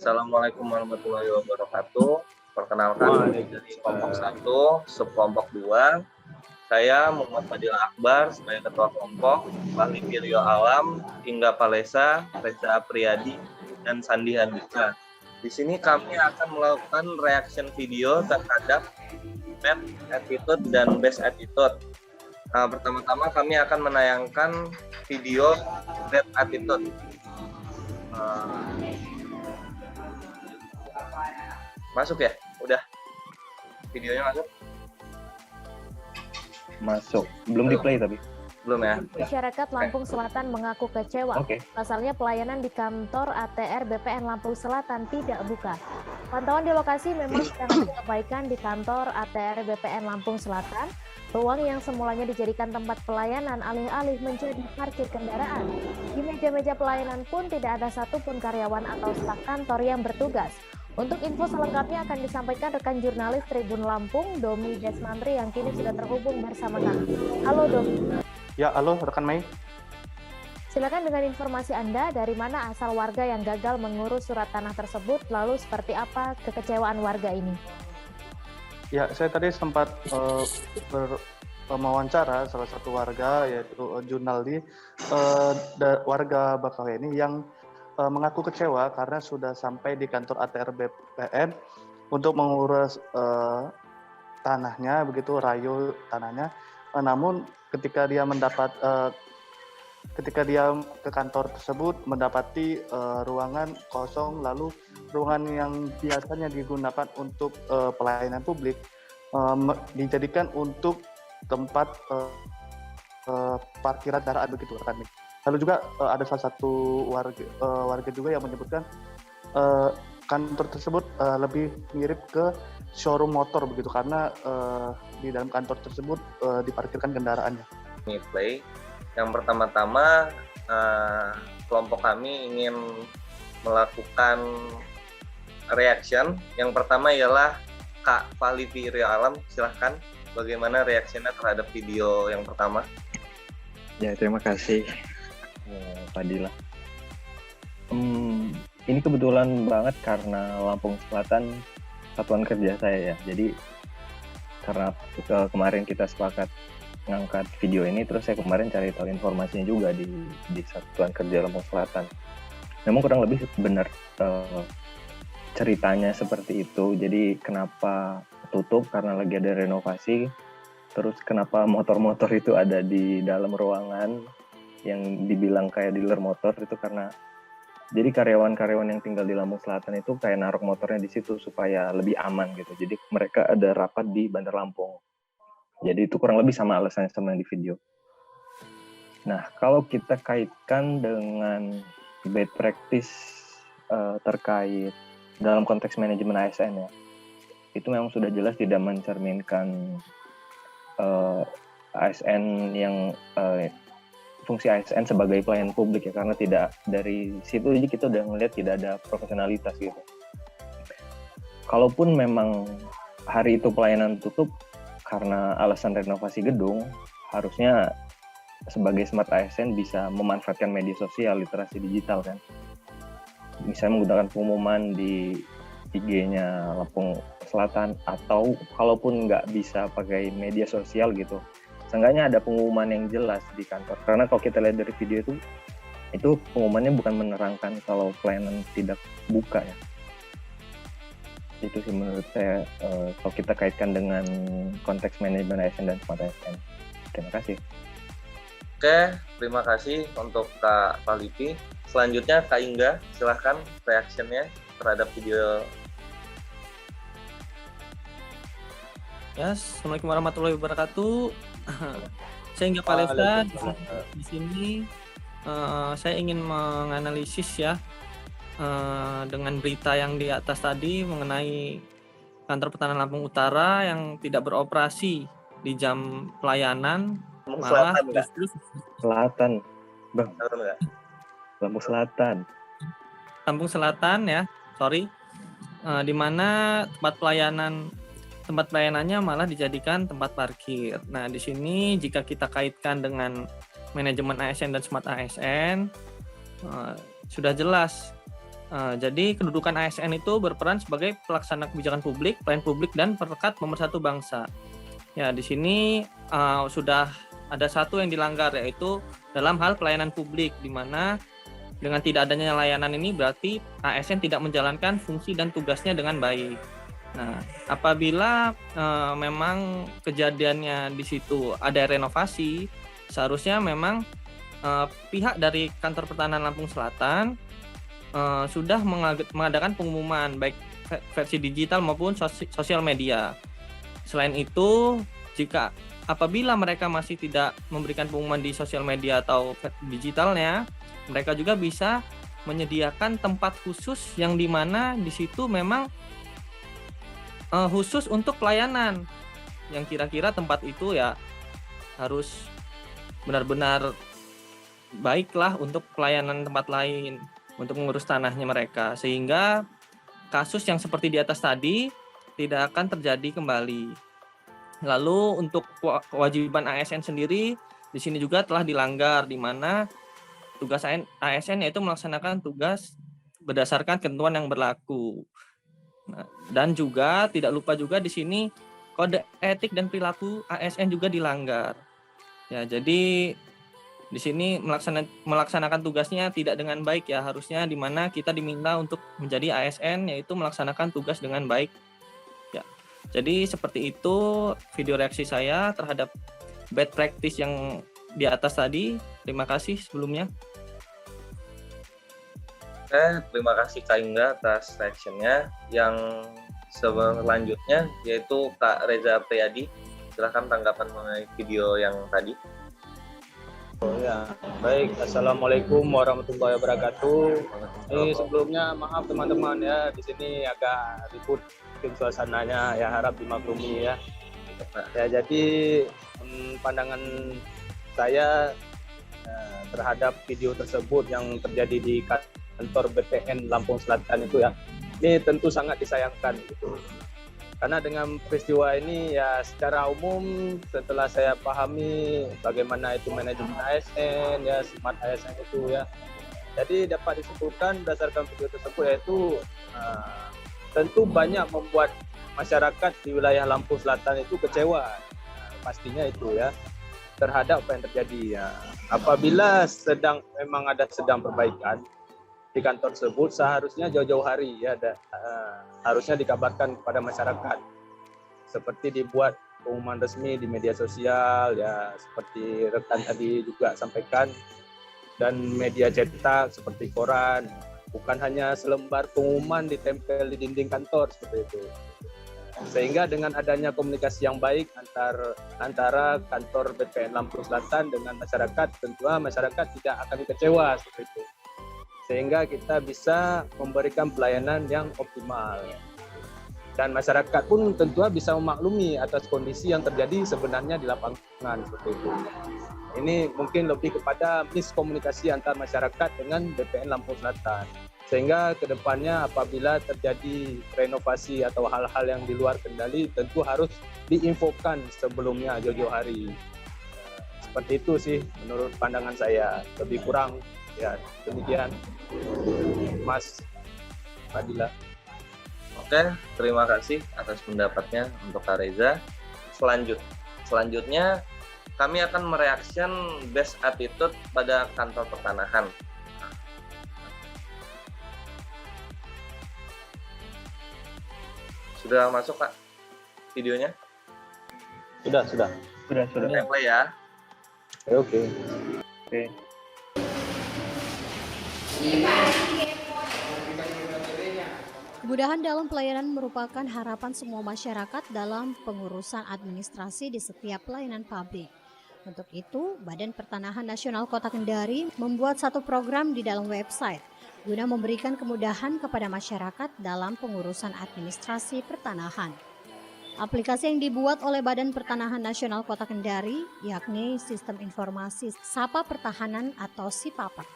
Assalamualaikum warahmatullahi wabarakatuh. Perkenalkan, kami dari kelompok 1, subkelompok 2. Saya Muhammad Fadil Akbar sebagai ketua kelompok, Fahli Rio Alam, Hingga Palesa, Reza Apriyadi, dan Sandi Handika. Di sini kami akan melakukan reaction video terhadap bad attitude dan best attitude. Pertama-tama kami akan menayangkan video bad attitude. Masuk ya? Udah. Videonya masuk? Masuk. Belum di-play tapi. Belum ya? Masyarakat Lampung Selatan mengaku kecewa. Pasalnya pelayanan di kantor ATR BPN Lampung Selatan tidak buka. Pantauan di lokasi memang sedang ada perbaikan di kantor ATR BPN Lampung Selatan. Ruang yang semulanya dijadikan tempat pelayanan alih-alih menjadi parkir kendaraan. Di meja-meja pelayanan pun tidak ada satupun karyawan atau staf kantor yang bertugas. Untuk info selengkapnya akan disampaikan rekan jurnalis Tribun Lampung, Domi Desmantri, yang kini sudah terhubung bersama kami. Halo Domi. Ya, halo rekan Mei. Silakan dengan informasi Anda, dari mana asal warga yang gagal mengurus surat tanah tersebut, lalu seperti apa kekecewaan warga ini? Ya, saya tadi sempat mewawancara salah satu warga, yaitu Junaldi, warga Bakauheni yang mengaku kecewa karena sudah sampai di kantor ATR BPN untuk mengurus tanahnya, begitu rayu tanahnya. Namun ketika dia ke kantor tersebut mendapati ruangan kosong, lalu ruangan yang biasanya digunakan untuk pelayanan publik dijadikan untuk tempat parkiran kendaraan, begitu rekan. Lalu juga ada salah satu warga juga yang menyebutkan kantor tersebut lebih mirip ke showroom motor, begitu, karena di dalam kantor tersebut diparkirkan kendaraannya. Play. Yang pertama-tama kelompok kami ingin melakukan reaction. Yang pertama ialah Kak Fahli Rio Alam, silahkan bagaimana reaksinya terhadap video yang pertama. Ya, terima kasih Fadila. Ini kebetulan banget karena Lampung Selatan satuan kerja saya ya. Jadi karena kemarin kita sepakat ngangkat video ini, terus saya kemarin cari tahu informasinya juga di satuan kerja Lampung Selatan. Memang kurang lebih benar ceritanya seperti itu. Jadi kenapa tutup karena lagi ada renovasi. Terus kenapa motor-motor itu ada di dalam ruangan yang dibilang kayak dealer motor, itu karena jadi karyawan-karyawan yang tinggal di Lampung Selatan itu kayak naruh motornya di situ supaya lebih aman gitu. Jadi mereka ada rapat di Bandar Lampung. Jadi itu kurang lebih sama alasannya sama yang di video. Nah, kalau kita kaitkan dengan bad practice terkait dalam konteks manajemen ASN ya, itu memang sudah jelas tidak mencerminkan ASN yang fungsi ASN sebagai pelayan publik ya, karena tidak dari situ aja kita udah ngelihat tidak ada profesionalitas gitu. Kalaupun memang hari itu pelayanan tutup karena alasan renovasi gedung, harusnya sebagai smart ASN bisa memanfaatkan media sosial, literasi digital kan. Misalnya menggunakan pengumuman di IG-nya Lampung Selatan, atau kalaupun nggak bisa pakai media sosial gitu, seenggaknya ada pengumuman yang jelas di kantor. Karena kalau kita lihat dari video itu pengumumannya bukan menerangkan kalau pelayanan tidak buka ya. Itu sih menurut saya kalau kita kaitkan dengan konteks manajemen ASN dan smart ASN. Terima kasih. Oke, terima kasih untuk Kak Fahli. Selanjutnya Kak Ingga, silahkan reaksinya terhadap video. Ya, Assalamualaikum warahmatullahi wabarakatuh. Saya Hingga Palesa di sini. Saya ingin menganalisis ya dengan berita yang di atas tadi mengenai kantor pertahanan Lampung Utara yang tidak beroperasi di jam pelayanan, malah justru Selatan, Bang. Lampung Selatan. Lampung Selatan ya, sorry. Di mana tempat pelayanannya malah dijadikan tempat parkir. Nah, di sini jika kita kaitkan dengan manajemen ASN dan smart ASN, sudah jelas Jadi kedudukan ASN itu berperan sebagai pelaksana kebijakan publik, pelayan publik, dan perekat pemersatu bangsa. Ya, di sini sudah ada satu yang dilanggar, yaitu dalam hal pelayanan publik, di mana dengan tidak adanya layanan ini berarti ASN tidak menjalankan fungsi dan tugasnya dengan baik. Nah, apabila memang kejadiannya di situ ada renovasi, seharusnya memang pihak dari Kantor Pertahanan Lampung Selatan sudah mengadakan pengumuman baik versi digital maupun sosial media. Selain itu, jika apabila mereka masih tidak memberikan pengumuman di sosial media atau digitalnya, mereka juga bisa menyediakan tempat khusus yang dimana di situ memang khusus untuk pelayanan, yang kira-kira tempat itu ya harus benar-benar baiklah untuk pelayanan tempat lain, untuk mengurus tanahnya mereka, sehingga kasus yang seperti di atas tadi tidak akan terjadi kembali. Lalu untuk kewajiban ASN sendiri di sini juga telah dilanggar, di mana tugas ASN yaitu melaksanakan tugas berdasarkan ketentuan yang berlaku. Nah, dan juga tidak lupa juga di sini kode etik dan perilaku ASN juga dilanggar. Ya, jadi di sini melaksanakan tugasnya tidak dengan baik ya, harusnya di mana kita diminta untuk menjadi ASN yaitu melaksanakan tugas dengan baik. Ya. Jadi seperti itu video reaksi saya terhadap bad practice yang di atas tadi. Terima kasih sebelumnya. Terima kasih Kak Ingga atas reaction-nya. Yang selanjutnya yaitu Kak Reza Priyadi. Silahkan tanggapan mengenai video yang tadi. Ya, baik. Assalamualaikum warahmatullahi wabarakatuh. Ini sebelumnya maaf teman-teman ya, di sini agak ribut tim suasananya, ya harap dimaklumi ya. Ya, jadi pandangan saya terhadap video tersebut yang terjadi di kantor BPN Lampung Selatan itu ya, ini tentu sangat disayangkan gitu. Karena dengan peristiwa ini ya secara umum setelah saya pahami bagaimana itu manajemen ASN ya, smart ASN itu ya. Jadi dapat disimpulkan berdasarkan video tersebut yaitu tentu banyak membuat masyarakat di wilayah Lampung Selatan itu kecewa. Pastinya itu ya terhadap apa yang terjadi ya. Apabila memang ada perbaikan di kantor tersebut, seharusnya jauh-jauh hari ya harusnya dikabarkan kepada masyarakat, seperti dibuat pengumuman resmi di media sosial ya, seperti rekan tadi juga sampaikan, dan media cetak seperti koran, bukan hanya selembar pengumuman ditempel di dinding kantor seperti itu. Sehingga dengan adanya komunikasi yang baik antara kantor BPN Lampung Selatan dengan masyarakat, tentunya masyarakat tidak akan kecewa seperti itu. Sehingga kita bisa memberikan pelayanan yang optimal. Dan masyarakat pun tentunya bisa memaklumi atas kondisi yang terjadi sebenarnya di lapangan seperti itu. Ini mungkin lebih kepada miskomunikasi antar masyarakat dengan BPN Lampung Selatan. Sehingga kedepannya apabila terjadi renovasi atau hal-hal yang di luar kendali, tentu harus diinfokan sebelumnya jauh-jauh hari. Seperti itu sih menurut pandangan saya, lebih kurang ya demikian Mas Fadila. Oke, terima kasih atas pendapatnya untuk Kak Reza. Selanjutnya kami akan mereaction best attitude pada kantor pertanahan. Sudah masuk Pak videonya? Sudah. Play ya. Oke. Kemudahan dalam pelayanan merupakan harapan semua masyarakat dalam pengurusan administrasi di setiap pelayanan publik. Untuk itu, Badan Pertanahan Nasional Kota Kendari membuat satu program di dalam website guna memberikan kemudahan kepada masyarakat dalam pengurusan administrasi pertanahan. Aplikasi yang dibuat oleh Badan Pertanahan Nasional Kota Kendari, yakni Sistem Informasi Sapa Pertahanan atau SIPAPER.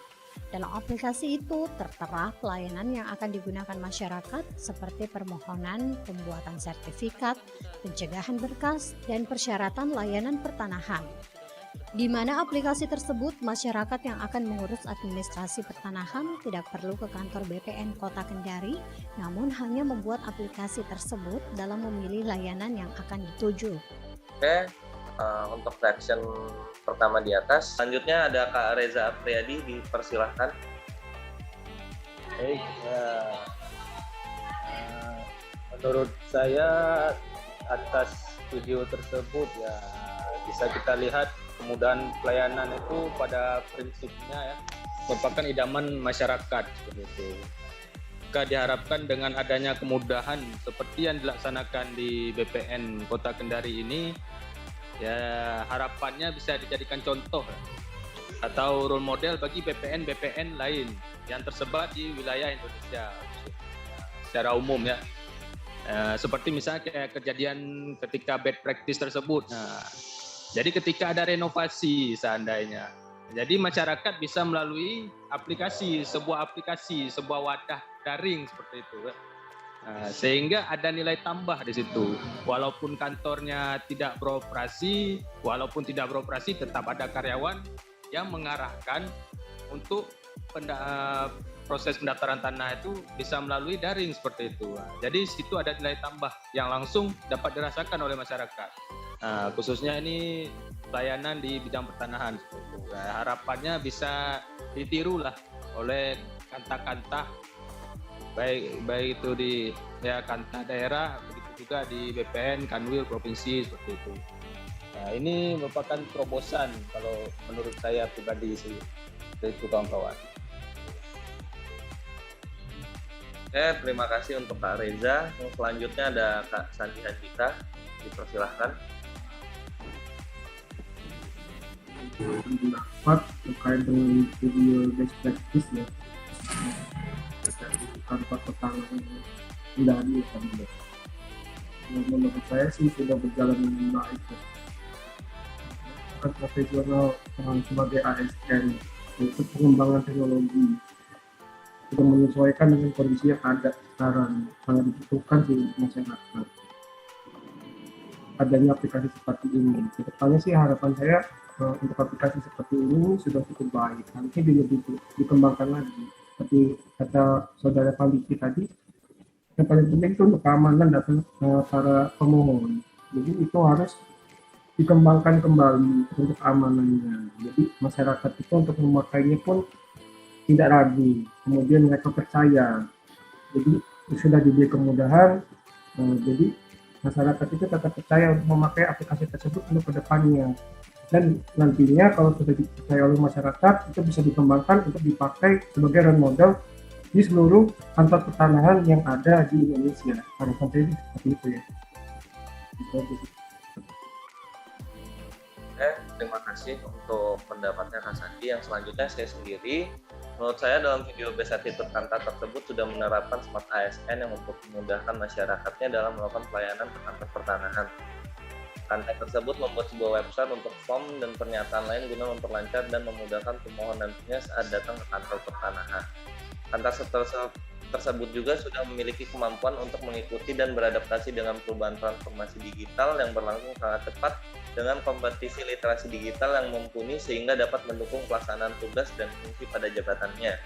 Dalam aplikasi itu tertera pelayanan yang akan digunakan masyarakat seperti permohonan, pembuatan sertifikat, pencegahan berkas, dan persyaratan layanan pertanahan. di mana aplikasi tersebut masyarakat yang akan mengurus administrasi pertanahan tidak perlu ke kantor BPN Kota Kendari, namun hanya membuat aplikasi tersebut dalam memilih layanan yang akan dituju. Oke, untuk section pertama di atas. Selanjutnya ada Kak Reza Apriyadi, dipersilahkan. Baik, menurut saya atas video tersebut ya bisa kita lihat kemudahan pelayanan itu pada prinsipnya ya merupakan idaman masyarakat seperti itu. Jika diharapkan dengan adanya kemudahan seperti yang dilaksanakan di BPN Kota Kendari ini, ya harapannya bisa dijadikan contoh atau role model bagi BPN lain yang tersebar di wilayah Indonesia secara umum ya. Seperti misalnya kayak kejadian ketika bad practice tersebut. Nah, jadi ketika ada renovasi seandainya, jadi masyarakat bisa melalui sebuah aplikasi, sebuah wadah daring seperti itu. Sehingga ada nilai tambah di situ. Walaupun kantornya tidak beroperasi, tetap ada karyawan yang mengarahkan untuk proses pendaftaran tanah itu bisa melalui daring seperti itu. Jadi situ ada nilai tambah yang langsung dapat dirasakan oleh masyarakat. Khususnya ini pelayanan di bidang pertanahan seperti itu. Harapannya bisa ditirulah oleh kantah-kantah baik itu di kantah daerah, begitu juga di BPN, Kanwil, provinsi seperti itu. Nah, ini merupakan terobosan kalau menurut saya pribadi sih, itu kawan-kawan. Oke, terima kasih untuk Kak Reza. Yang selanjutnya ada Kak Sandi Handika, dipersilahkan. Pendapat terkait dengan video best practice ya dari kantor pertanahan Kendari tadi ya. Menurut saya sih sudah berjalan dengan baik ya. Profesional sebagai ASN untuk pengembangan teknologi sudah menyesuaikan dengan kondisi yang ada sekarang, sangat dibutuhkan di masyarakat adanya aplikasi seperti ini. Kedepannya sih harapan saya untuk aplikasi seperti ini sudah cukup baik, nanti lebih dikembangkan lagi seperti kata saudara Pandiki tadi. Yang paling penting itu untuk keamanan data para pemohon, jadi itu harus dikembangkan kembali untuk keamanannya. Jadi masyarakat itu untuk memakainya pun tidak ragu, kemudian mereka percaya. Jadi sudah diberi kemudahan, jadi masyarakat itu tetap percaya untuk memakai aplikasi tersebut untuk kedepannya. Dan nantinya kalau sudah dipercaya oleh masyarakat, itu bisa dikembangkan untuk dipakai sebagai role model di seluruh kantor pertanahan yang ada di Indonesia. Harapan saya seperti itu ya. Terima kasih untuk pendapatnya Kak Sandi. Yang selanjutnya saya sendiri. Menurut saya dalam video best attitude kantor tersebut sudah menerapkan smart ASN yang untuk memudahkan masyarakatnya dalam melakukan pelayanan ke kantor pertanahan. Kantor tersebut membuat sebuah website untuk form dan pernyataan lain guna memperlancar dan memudahkan pemohon nantinya saat datang ke kantor pertanahan. Kantor tersebut juga sudah memiliki kemampuan untuk mengikuti dan beradaptasi dengan perubahan transformasi digital yang berlangsung sangat cepat dengan kompetisi literasi digital yang mumpuni sehingga dapat mendukung pelaksanaan tugas dan fungsi pada jabatannya.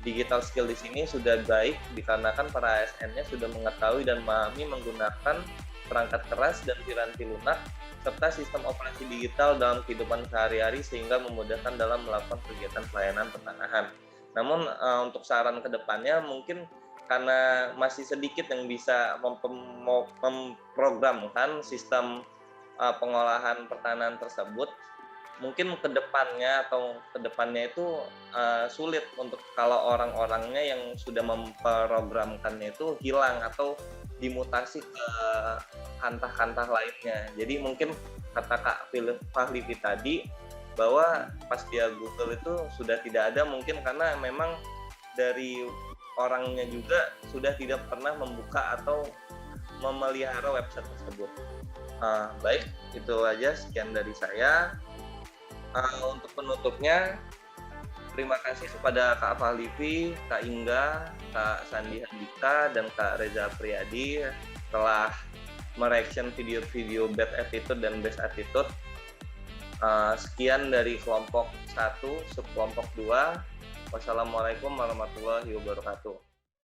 Digital skill di sini sudah baik dikarenakan para ASN-nya sudah mengetahui dan memahami menggunakan perangkat keras dan piranti lunak serta sistem operasi digital dalam kehidupan sehari-hari sehingga memudahkan dalam melakukan kegiatan pelayanan pertanahan. Namun untuk saran ke depannya mungkin karena masih sedikit yang bisa memprogramkan sistem pengolahan pertanahan tersebut, mungkin kedepannya itu sulit untuk kalau orang-orangnya yang sudah memprogramkannya itu hilang atau dimutasi ke kantah-kantah lainnya. Jadi mungkin kata Kak Fahlivi tadi bahwa pas dia Google itu sudah tidak ada, mungkin karena memang dari orangnya juga sudah tidak pernah membuka atau memelihara website tersebut. Baik, itu aja sekian dari saya. Untuk penutupnya, terima kasih kepada Kak Fahlivi, Kak Ingga, Kak Sandi Handika, dan Kak Reza Apriyadi telah mereaction video-video bad attitude dan best attitude. Sekian dari kelompok 1, subkelompok 2. Wassalamualaikum warahmatullahi wabarakatuh.